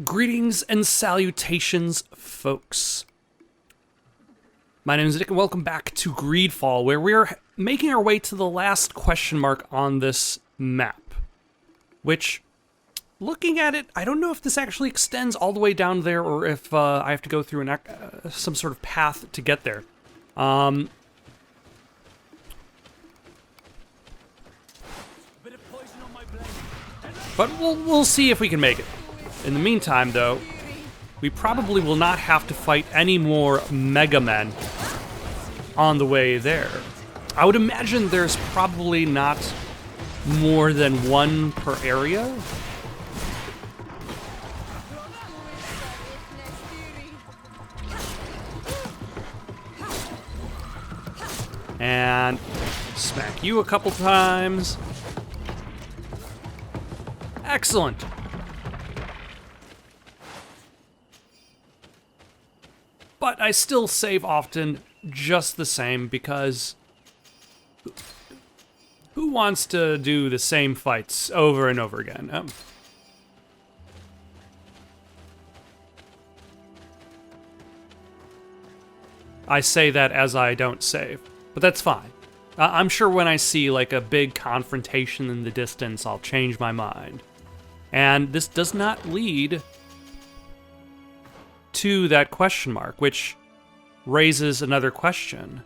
Greetings and salutations, folks. My name is Nick, and welcome back to GreedFall, where we're making our way to the last question mark on this map. Which, looking at it, I don't know if this actually extends all the way down there, or if I have to go through some sort of path to get there. But we'll see if we can make it. In the meantime, though, we probably will not have to fight any more Mega Men on the way there. I would imagine there's probably not more than one per area. And smack you a couple times. Excellent. But I still save often just the same because who wants to do the same fights over and over again? I say that as I don't save, but that's fine. I'm sure when I see like a big confrontation in the distance, I'll change my mind. And this does not lead to that question mark, which raises another question.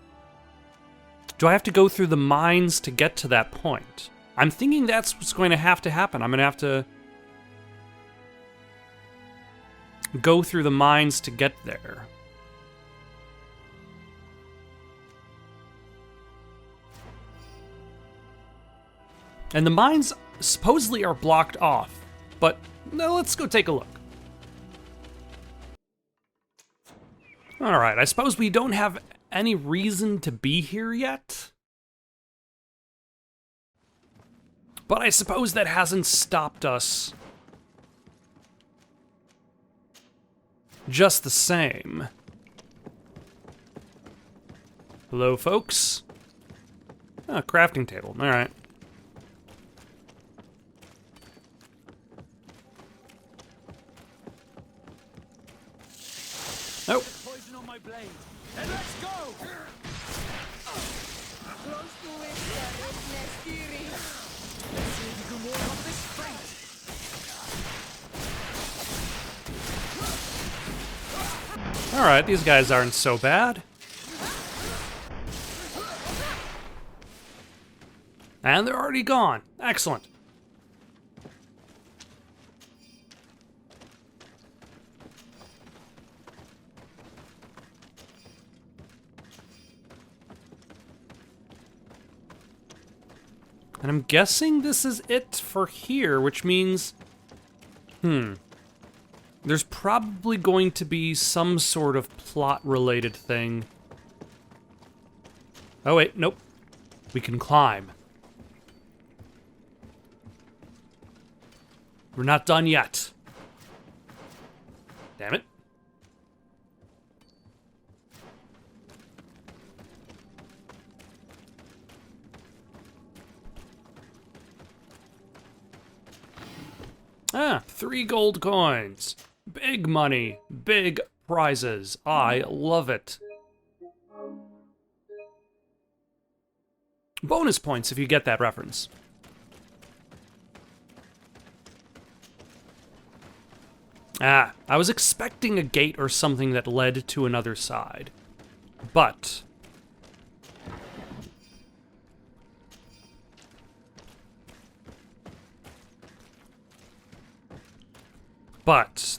Do I have to go through the mines to get to that point? I'm thinking that's what's going to happen. I'm going to have to go through the mines to get there. And the mines supposedly are blocked off, but no, let's go take a look. All right, I suppose we don't have any reason to be here yet. But I suppose that hasn't stopped us just the same. Hello, folks. Oh, crafting table, all right. Nope. Blade. And let's go! Alright, these guys aren't so bad. And they're already gone. Excellent. And I'm guessing this is it for here, which means, there's probably going to be some sort of plot-related thing. Oh wait, nope. We can climb. We're not done yet. Damn it. Ah, 3 gold coins. Big money, big prizes. I love it. Bonus points if you get that reference. Ah, I was expecting a gate or something that led to another side. But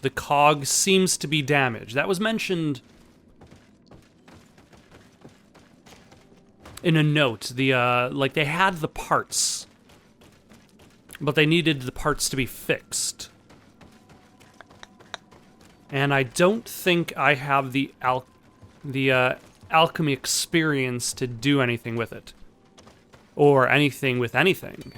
the cog seems to be damaged. That was mentioned in a note. Like they had the parts, but they needed the parts to be fixed. And I don't think I have the alchemy experience to do anything with it. Or anything with anything.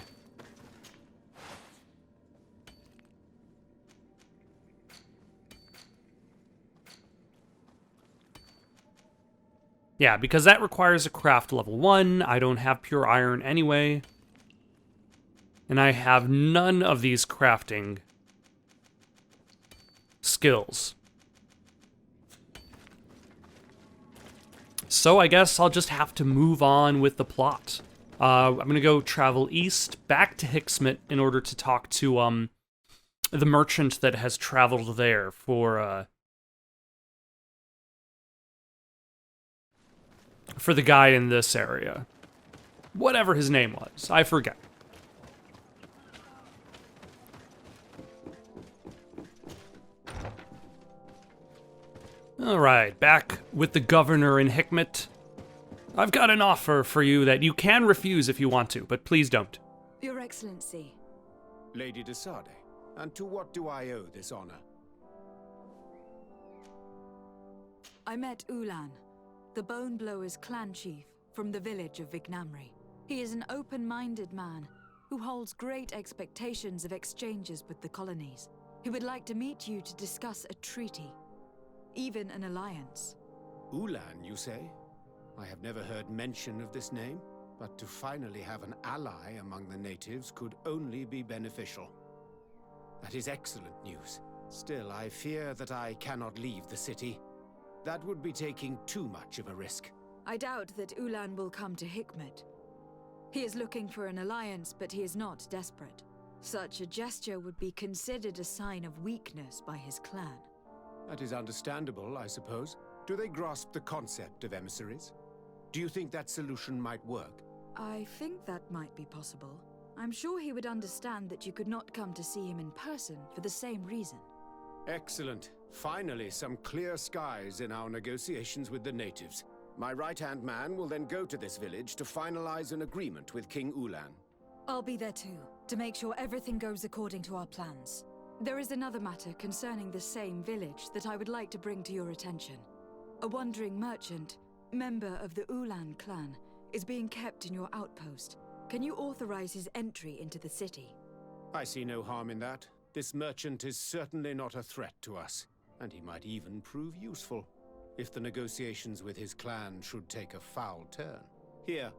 Yeah, because that requires a craft level 1. I don't have pure iron anyway. And I have none of these crafting skills. So I guess I'll just have to move on with the plot. I'm gonna go travel east, back to Hicksmet, in order to talk to, the merchant that has traveled there for the guy in this area. Whatever his name was, I forget. Alright, back with the governor in Hickmet. I've got an offer for you that you can refuse if you want to, but please don't. Your Excellency. Lady de Sade, and to what do I owe this honor? I met Ulan, the Bone Blowers clan chief from the village of Vignamri. He is an open-minded man who holds great expectations of exchanges with the colonies. He would like to meet you to discuss a treaty, even an alliance. Ulan, you say? I have never heard mention of this name, but to finally have an ally among the natives could only be beneficial. That is excellent news. Still, I fear that I cannot leave the city. That would be taking too much of a risk. I doubt that Ulan will come to Hickmet. He is looking for an alliance, but he is not desperate. Such a gesture would be considered a sign of weakness by his clan. That is understandable, I suppose. Do they grasp the concept of emissaries? Do you think that solution might work? I think that might be possible. I'm sure he would understand that you could not come to see him in person for the same reason. Excellent. Finally, some clear skies in our negotiations with the natives. My right-hand man will then go to this village to finalize an agreement with King Ulan. I'll be there too, to make sure everything goes according to our plans. There is another matter concerning the same village that I would like to bring to your attention. A wandering merchant, member of the Ulan clan, is being kept in your outpost. Can you authorize his entry into the city? I see no harm in that. This merchant is certainly not a threat to us, and he might even prove useful, if the negotiations with his clan should take a foul turn. Here,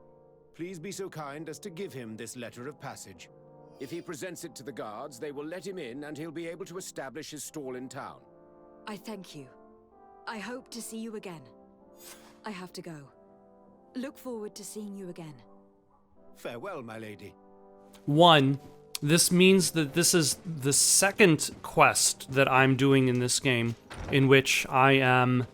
please be so kind as to give him this letter of passage. If he presents it to the guards, they will let him in and he'll be able to establish his stall in town. I thank you. I hope to see you again. I have to go. Look forward to seeing you again. Farewell, my lady. 1. This means that this is the second quest that I'm doing in this game, in which I am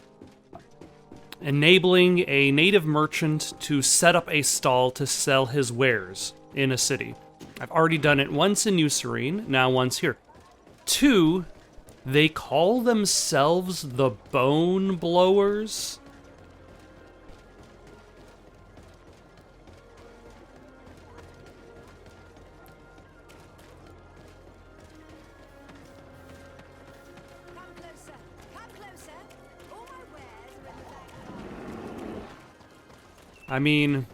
enabling a native merchant to set up a stall to sell his wares in a city. I've already done it once in New Serene, now once here. 2, they call themselves the Bone Blowers. I mean,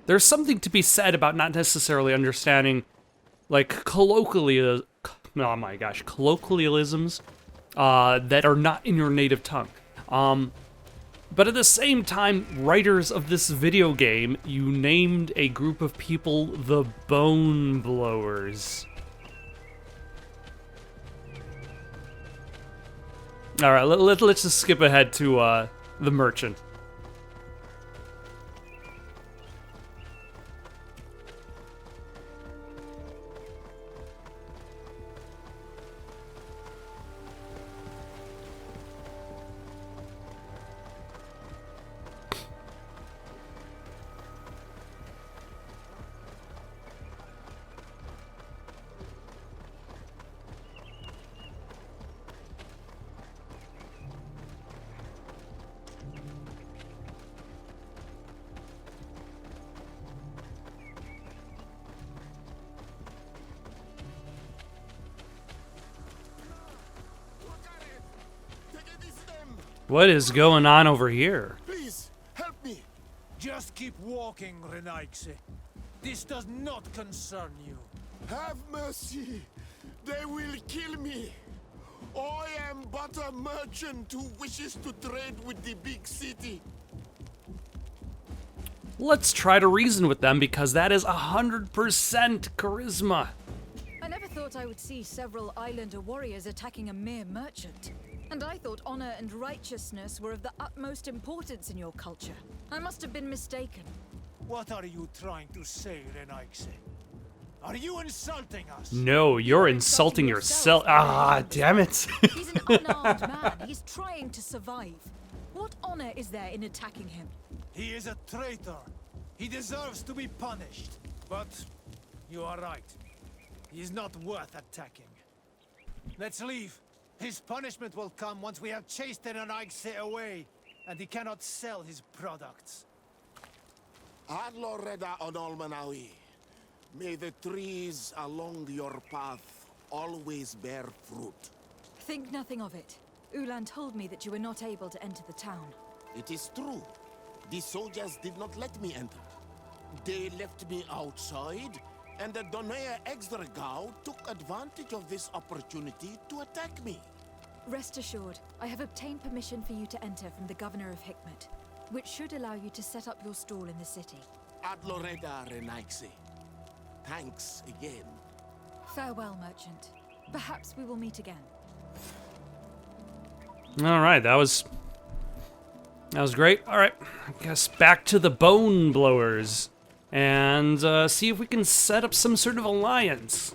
there's something to be said about not necessarily understanding, like, colloquialisms that are not in your native tongue. But at the same time, writers of this video game, you named a group of people the Bone Blowers. Alright, let's just skip ahead to the merchant. What is going on over here? Please, help me. Just keep walking, Renaikse. This does not concern you. Have mercy. They will kill me. I am but a merchant who wishes to trade with the big city. Let's try to reason with them, because that is 100% charisma. I never thought I would see several islander warriors attacking a mere merchant. And I thought honor and righteousness were of the utmost importance in your culture. I must have been mistaken. What are you trying to say, Renaigse? Are you insulting us? No, you're insulting yourself. Ah, damn it. He's an unarmed man. He's trying to survive. What honor is there in attacking him? He is a traitor. He deserves to be punished. But you are right. He is not worth attacking. Let's leave. His punishment will come once we have chased Renaigse away, and he cannot sell his products. Adloreda Onolmanawi. May the trees along your path always bear fruit. Think nothing of it. Ulan told me that you were not able to enter the town. It is true. The soldiers did not let me enter. They left me outside, and the Donea Exdragao took advantage of this opportunity to attack me. Rest assured, I have obtained permission for you to enter from the Governor of Hikmet, which should allow you to set up your stall in the city. Adloreda Renaigse. Thanks again. Farewell, merchant. Perhaps we will meet again. All right, that was great. All right, I guess back to the Bone Blowers and see if we can set up some sort of alliance.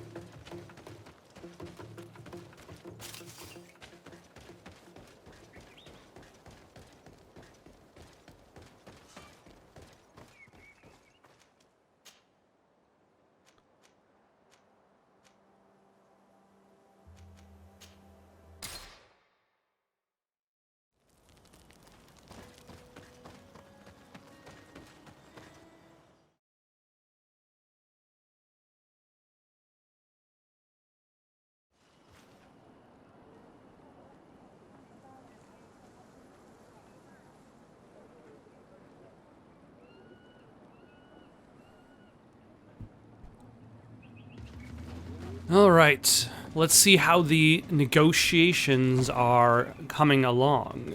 All right, let's see how the negotiations are coming along.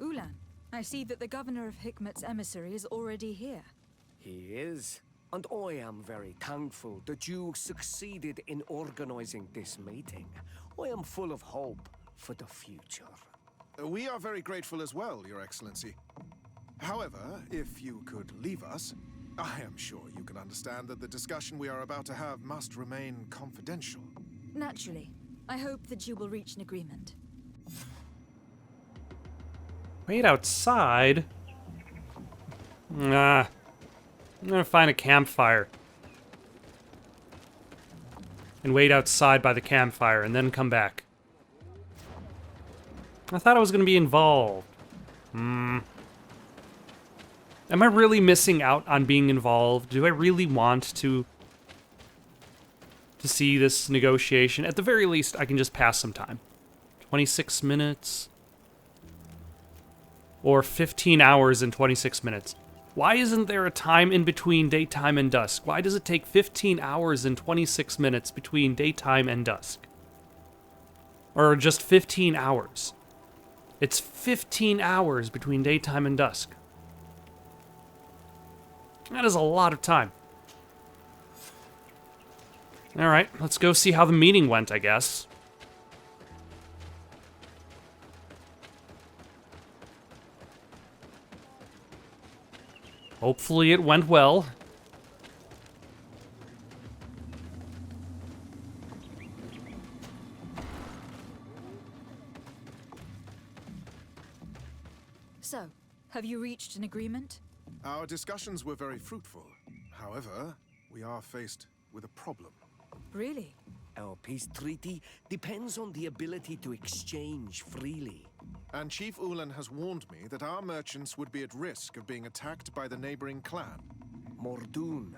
Ulan, I see that the Governor of Hikmet's emissary is already here. He is, and I am very thankful that you succeeded in organizing this meeting. I am full of hope for the future. We are very grateful as well, Your Excellency. However, if you could leave us, I am sure you can understand that the discussion we are about to have must remain confidential. Naturally. I hope that you will reach an agreement. Wait outside? Nah. I'm gonna find a campfire. And wait outside by the campfire and then come back. I thought I was gonna be involved. Am I really missing out on being involved? Do I really want to see this negotiation? At the very least, I can just pass some time. 26 minutes. Or 15 hours and 26 minutes. Why isn't there a time in between daytime and dusk? Why does it take 15 hours and 26 minutes between daytime and dusk? Or just 15 hours? It's 15 hours between daytime and dusk. That is a lot of time. Alright, let's go see how the meeting went, I guess. Hopefully it went well. So, have you reached an agreement? Our discussions were very fruitful. However, we are faced with a problem. Really? Our peace treaty depends on the ability to exchange freely. And Chief Ulan has warned me that our merchants would be at risk of being attacked by the neighboring clan. Mordoon,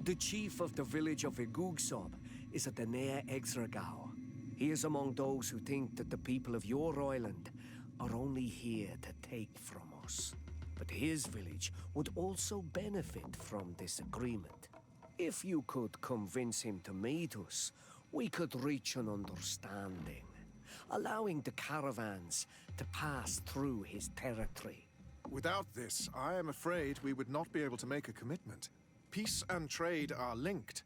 the chief of the village of Igugsob, is at the Nea Exragao. He is among those who think that the people of your island are only here to take from us. But his village would also benefit from this agreement. If you could convince him to meet us, we could reach an understanding, allowing the caravans to pass through his territory. Without this, I am afraid we would not be able to make a commitment. peace and trade are linked.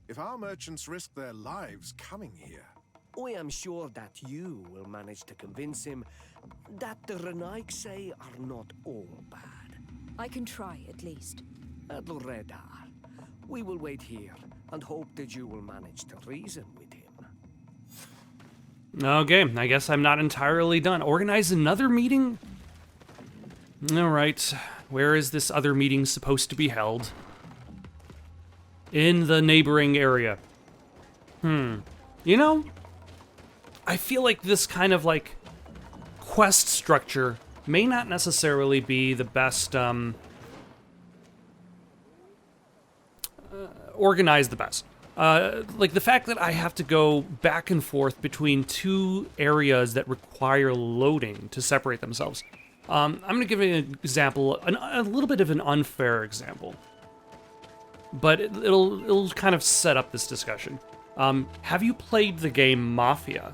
If our merchants risk their lives coming here... I am sure that you will manage to convince him that the Renaig say are not all bad. I can try, at least. Adlredar, we will wait here and hope that you will manage to reason with him. Okay, I guess I'm not entirely done. Organize another meeting? Alright, where is this other meeting supposed to be held? In the neighboring area. You know, I feel like this kind of, like, quest structure may not necessarily be the best, organized the best. Like, the fact that I have to go back and forth between two areas that require loading to separate themselves. I'm going to give an example, a little bit of an unfair example. But it'll kind of set up this discussion. Have you played the game Mafia?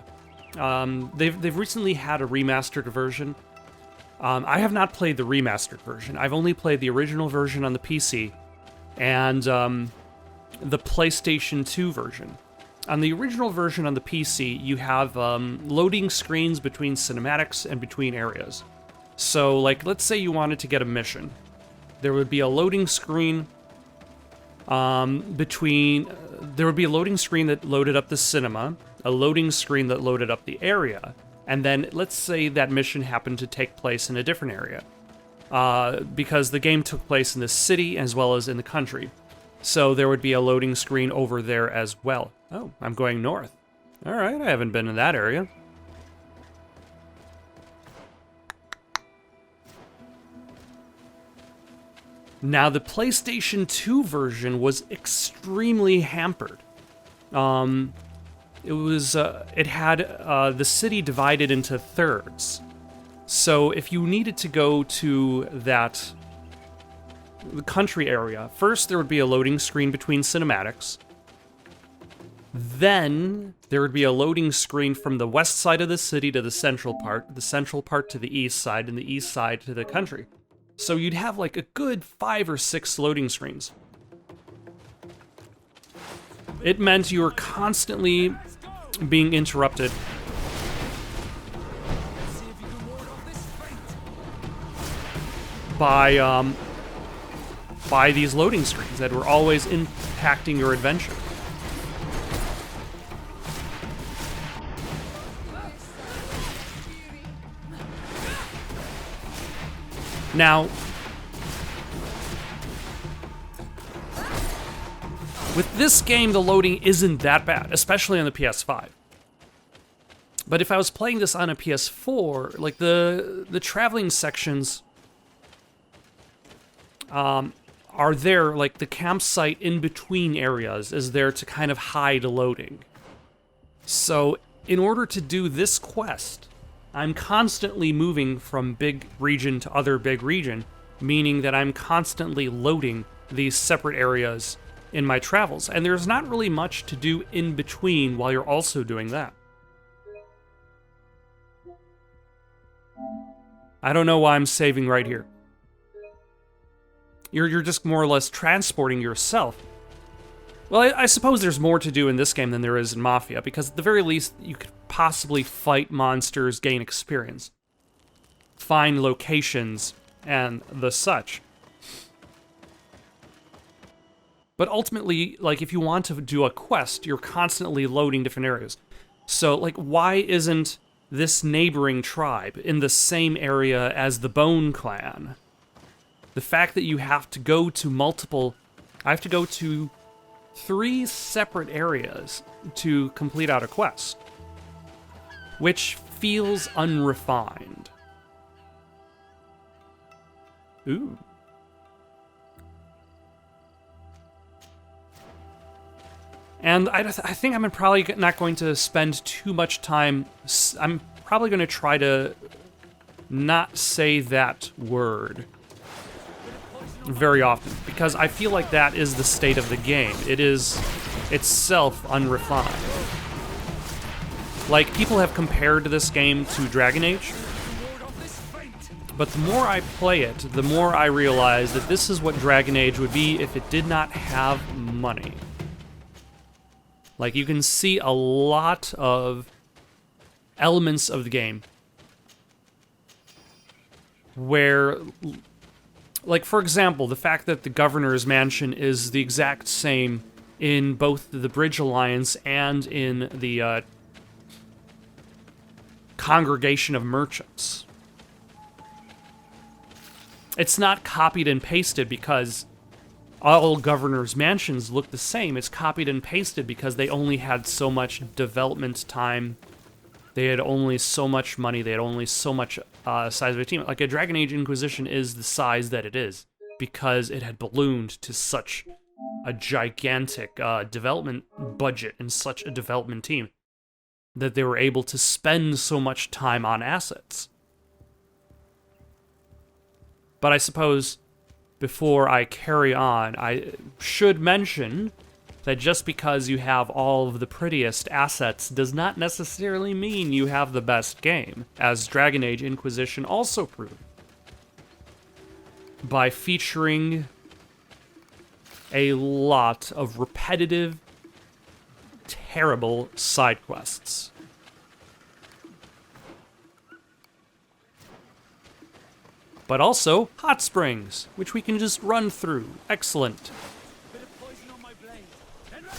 They've recently had a remastered version. I have not played the remastered version. I've only played the original version on the PC, and the PlayStation 2 version. On the original version on the PC, you have loading screens between cinematics and between areas. So, like, let's say you wanted to get a mission. There would be a loading screen there would be a loading screen that loaded up the cinema, a loading screen that loaded up the area, and then let's say that mission happened to take place in a different area, because the game took place in the city as well as in the country. So there would be a loading screen over there as well. Oh, I'm going north. All right, I haven't been in that area. Now, the PlayStation 2 version was extremely hampered. It had the city divided into thirds. So if you needed to go to the country area, first there would be a loading screen between cinematics. Then there would be a loading screen from the west side of the city to the central part to the east side, and the east side to the country. So you'd have like a good 5 or 6 loading screens. It meant you were constantly being interrupted by these loading screens that were always impacting your adventure. Now, with this game, the loading isn't that bad, especially on the PS5. But if I was playing this on a PS4, like the traveling sections are there, like the campsite in between areas is there to kind of hide loading. So in order to do this quest, I'm constantly moving from big region to other big region, meaning that I'm constantly loading these separate areas in my travels, and there's not really much to do in between while you're also doing that. I don't know why I'm saving right here. You're just more or less transporting yourself. Well, I suppose there's more to do in this game than there is in Mafia, because at the very least, you could possibly fight monsters, gain experience, find locations, and the such. But ultimately, like, if you want to do a quest, you're constantly loading different areas. So, like, why isn't this neighboring tribe in the same area as the Bone Clan? The fact that you have to go to I have to go to 3 separate areas to complete out a quest, which feels unrefined. Ooh. And I think I'm probably not going to spend too much time. I'm probably going to try to not say that word very often, because I feel like that is the state of the game. It is itself unrefined. Like, people have compared this game to Dragon Age, But the more I play it, the more I realize that this is what Dragon Age would be if it did not have money. Like, you can see a lot of elements of the game where, like, for example, the fact that the Governor's Mansion is the exact same in both the Bridge Alliance and in the Congregation of Merchants. It's not copied and pasted because all Governor's Mansions look the same. It's copied and pasted because they only had so much development time. They had only so much money. They had only so much size of a team. Like, a Dragon Age Inquisition is the size that it is because it had ballooned to such a gigantic development budget and such a development team that they were able to spend so much time on assets. But I suppose before I carry on, I should mention that just because you have all of the prettiest assets does not necessarily mean you have the best game, as Dragon Age Inquisition also proved. By featuring a lot of repetitive, terrible side quests. But also hot springs, which we can just run through. Excellent. Bit of poison on my blade. Then let's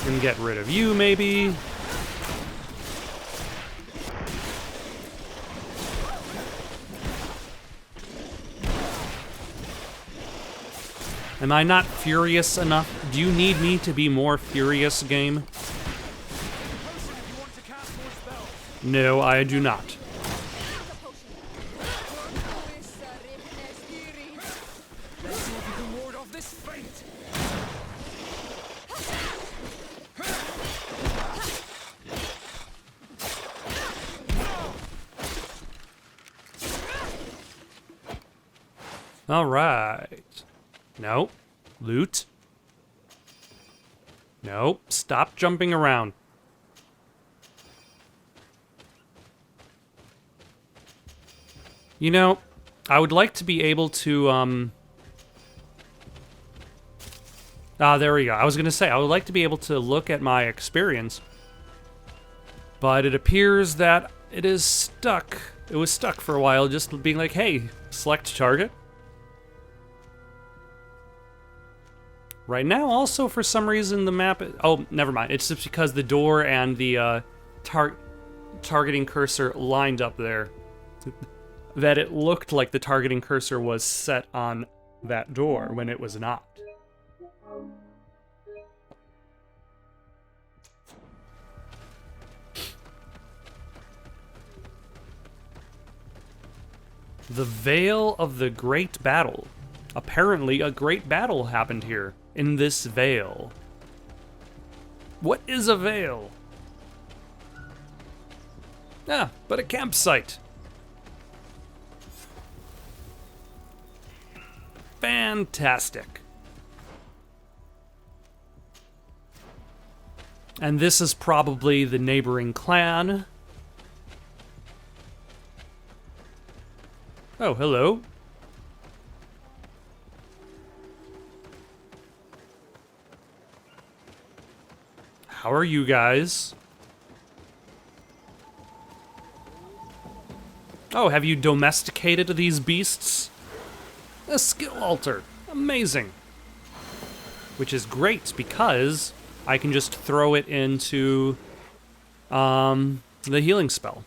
go! Can get rid of you, maybe. Am I not furious enough? Do you need me to be more furious, game? No, I do not. Let's see if you can ward off this fate. All right. No. Loot. Nope. Stop jumping around. You know, I would like to be able to, there we go. I was gonna say, I would like to be able to look at my experience. But it appears that it is stuck. It was stuck for a while, just being like, hey, select target. Right now, also, for some reason, the map... Oh, never mind. It's just because the door and the targeting cursor lined up there. That it looked like the targeting cursor was set on that door when it was not. The Veil of the Great Battle. Apparently, a great battle happened here. In this veil. What is a veil? Ah, but a campsite. Fantastic. And this is probably the neighboring clan. Oh, hello. How are you guys? Oh, have you domesticated these beasts? A skill altar. Amazing. Which is great because I can just throw it into the healing spell.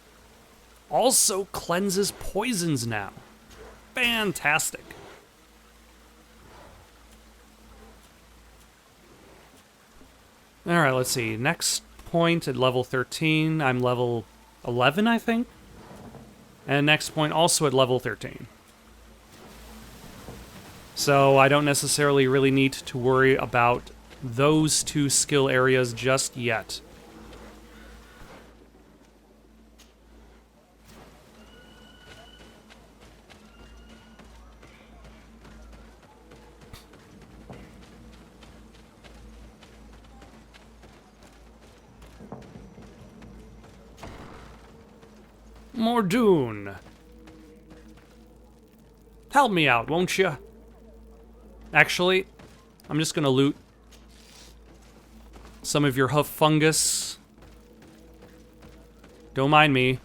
Also cleanses poisons now. Fantastic. Alright, let's see. Next point at level 13. I'm level 11, I think? And next point also at level 13. So I don't necessarily really need to worry about those two skill areas just yet. Mordoon. Help me out, won't you? Actually, I'm just gonna loot some of your hoof fungus. Don't mind me.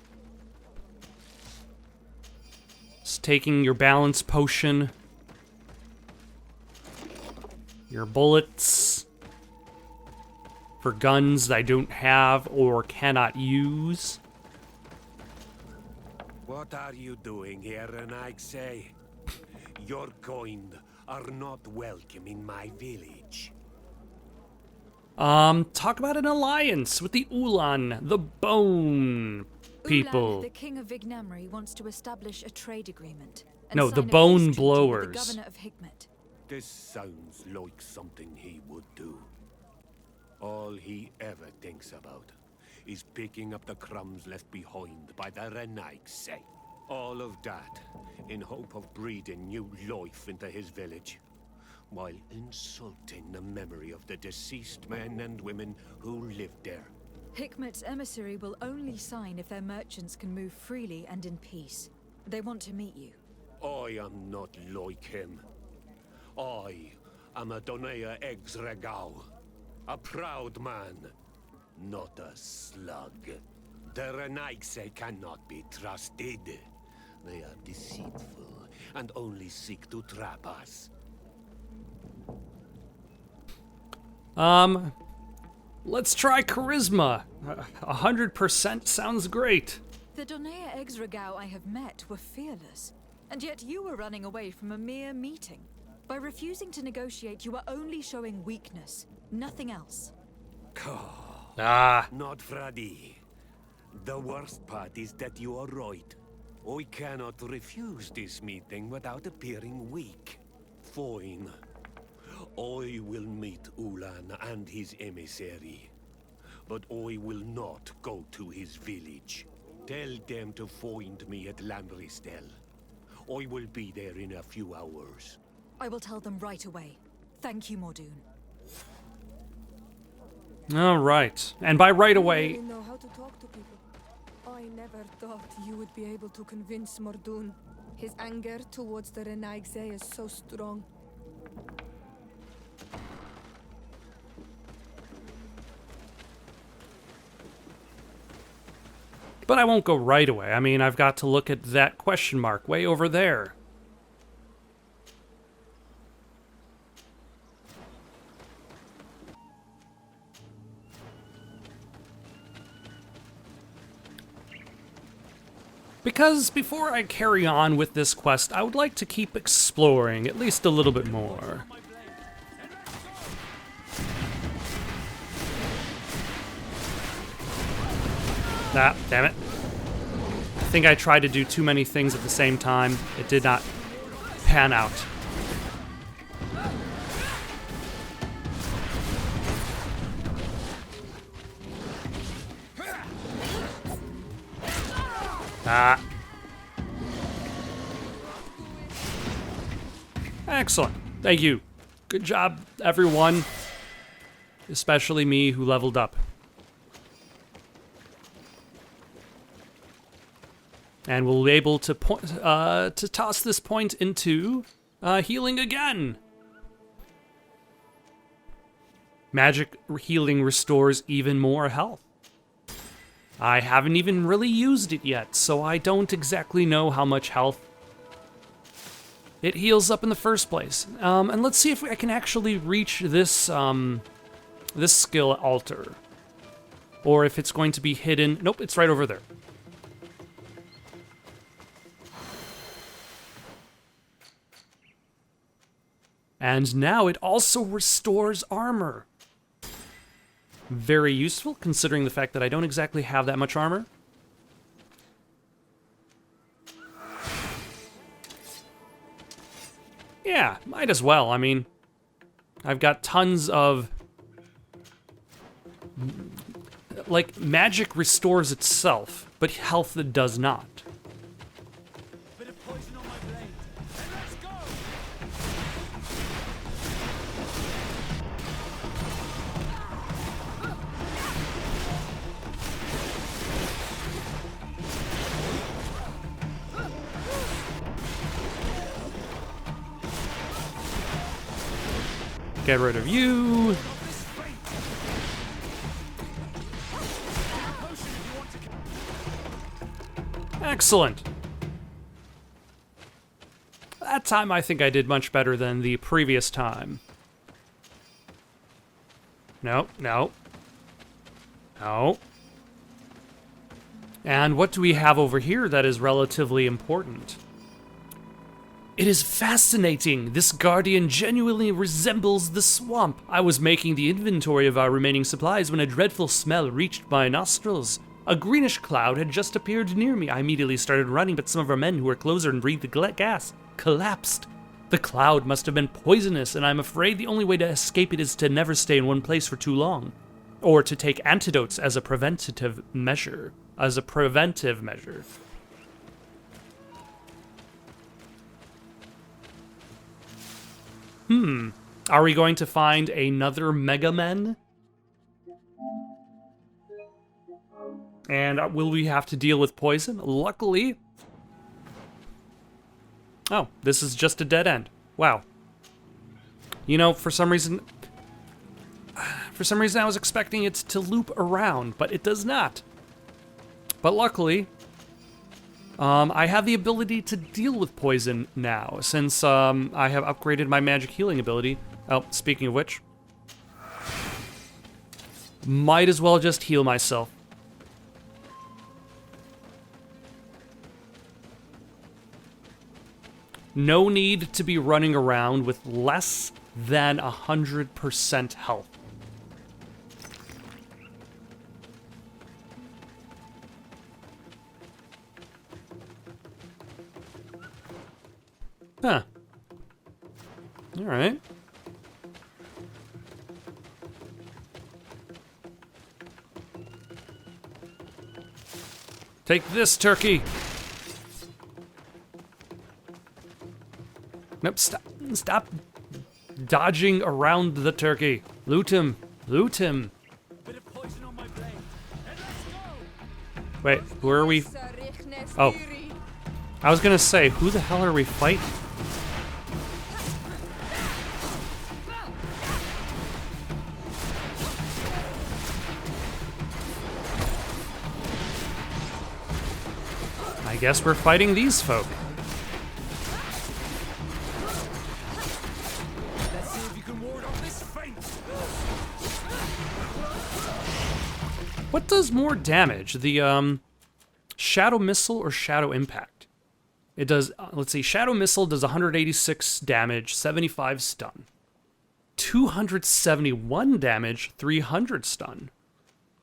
Just taking your balance potion. Your bullets. For guns I don't have or cannot use. What are you doing here, Renaigse? Your kind are not welcome in my village. Talk about an alliance with the Ulan, the Bone people. Ulan, the king of Vignamri, wants to establish a trade agreement. And No, the sign a Bone peace treaty with Blowers. The governor of Hikmet. This sounds like something he would do. All he ever thinks about is picking up the crumbs left behind by the Renaigse. All of that in hope of breathing new life into his village, while insulting the memory of the deceased men and women who lived there. Hikmet's emissary will only sign if their merchants can move freely and in peace. They want to meet you. I am not like him. I am a Donea Exregau, a proud man, not a slug. The Renaigse cannot be trusted. They are deceitful and only seek to trap us. Let's try charisma. 100% sounds great. The Donea Exregau I have met were fearless, and yet you were running away from a mere meeting. By refusing to negotiate, you are only showing weakness, nothing else. Not Freddy. The worst part is that you are right. I cannot refuse this meeting without appearing weak. Fine. I will meet Ulan and his emissary. But I will not go to his village. Tell them to find me at Lambristel. I will be there in a few hours. I will tell them right away. Thank you, Mordoon. All right. And by right away, You know how to talk to people. I never thought you would be able to convince Mordoon. His anger towards the Renaigse is so strong. but I won't go right away. I mean, I've got to look at that question mark way over there. Because before I carry on with this quest, I would like to keep exploring at least a little bit more. Ah, damn it. I think I tried to do too many things at the same time. It did not pan out. Ah. Excellent. Thank you. Good job, everyone. Especially me, who leveled up. And we'll be able to to toss this point into healing again. Magic healing restores even more health. I haven't even really used it yet, so I don't exactly know how much health it heals up in the first place. And let's see if I can actually reach this this skill altar, or if it's going to be hidden. Nope, it's right over there. And now it also restores armor. Very useful, considering the fact that I don't exactly have that much armor. Yeah, might as well. I mean, I've got tons of... Like, magic restores itself, but health that does not. Bit of poison on my blade. And let's go! Get rid of you. Excellent. That time I think I did much better than the previous time. No, no. No. And what do we have over here that is relatively important? It is fascinating. This guardian genuinely resembles the swamp. I was making the inventory of our remaining supplies when a dreadful smell reached my nostrils. A greenish cloud had just appeared near me. I immediately started running, but some of our men who were closer and breathed the gas collapsed. The cloud must have been poisonous, and I'm afraid the only way to escape it is to never stay in one place for too long. Or to take antidotes as a preventative measure. Are we going to find another Mega Men? And will we have to deal with poison? Luckily... Oh, this is just a dead end. Wow. You know, for some reason I was expecting it to loop around, but it does not. But luckily, I have the ability to deal with poison now, since I have upgraded my magic healing ability. Oh, speaking of which, might as well just heal myself. No need to be running around with less than 100% health. Huh. All right. Take this, turkey. Nope, stop dodging around the turkey. Loot him. Loot him. Wait, who are we? Oh. I was gonna say, who the hell are we fighting? I guess we're fighting these folk. What does more damage? The Shadow Missile or Shadow Impact? It does, let's see, Shadow Missile does 186 damage, 75 stun. 271 damage, 300 stun.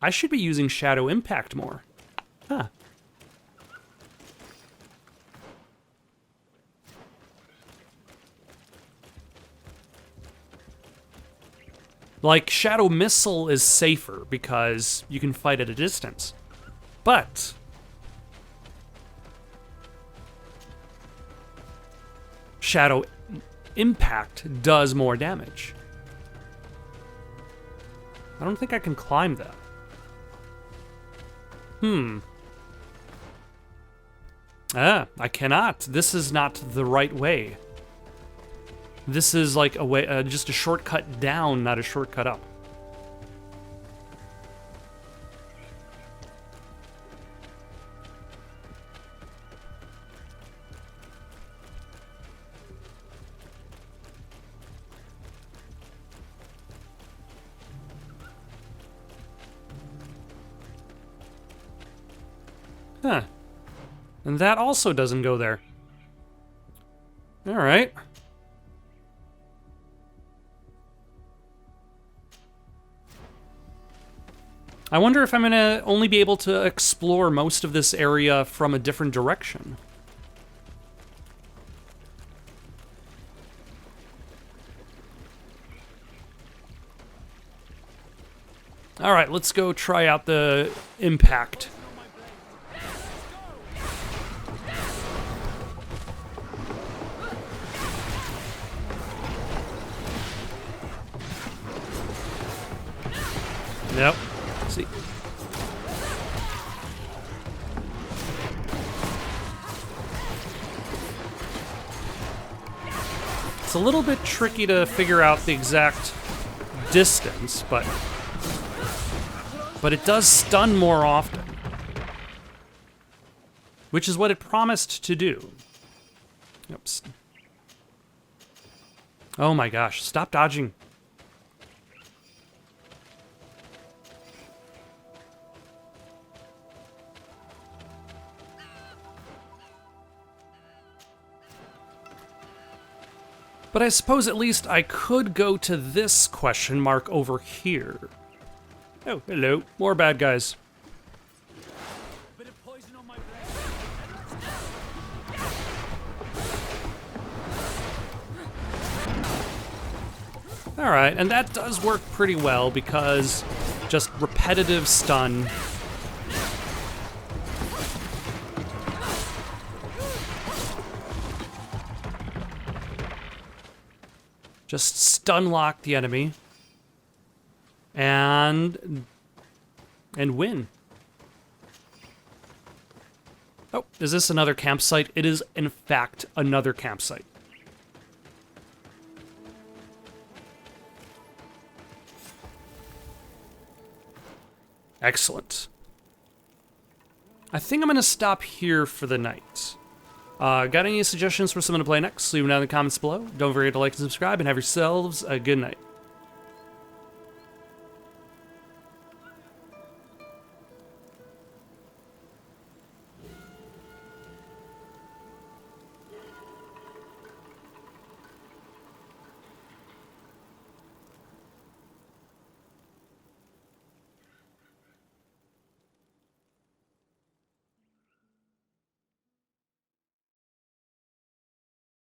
I should be using Shadow Impact more. Huh. Like, Shadow Missile is safer because you can fight at a distance. But Shadow Impact does more damage. I don't think I can climb that. I cannot. This is not the right way. This is like a way, just a shortcut down, not a shortcut up. Huh. And that also doesn't go there. All right. I wonder if I'm gonna only be able to explore most of this area from a different direction. All right, let's go try out the impact. Nope. See. It's a little bit tricky to figure out the exact distance, but it does stun more often, which is what it promised to do. Oops. Oh my gosh, stop dodging. But I suppose at least I could go to this question mark over here. Oh, hello. More bad guys. Alright, and that does work pretty well because just repetitive stun. Just stun lock the enemy and win. Oh, is this another campsite? It is, in fact, another campsite. Excellent. I think I'm going to stop here for the night. Got any suggestions for someone to play next? Leave them down in the comments below. Don't forget to like and subscribe, and have yourselves a good night.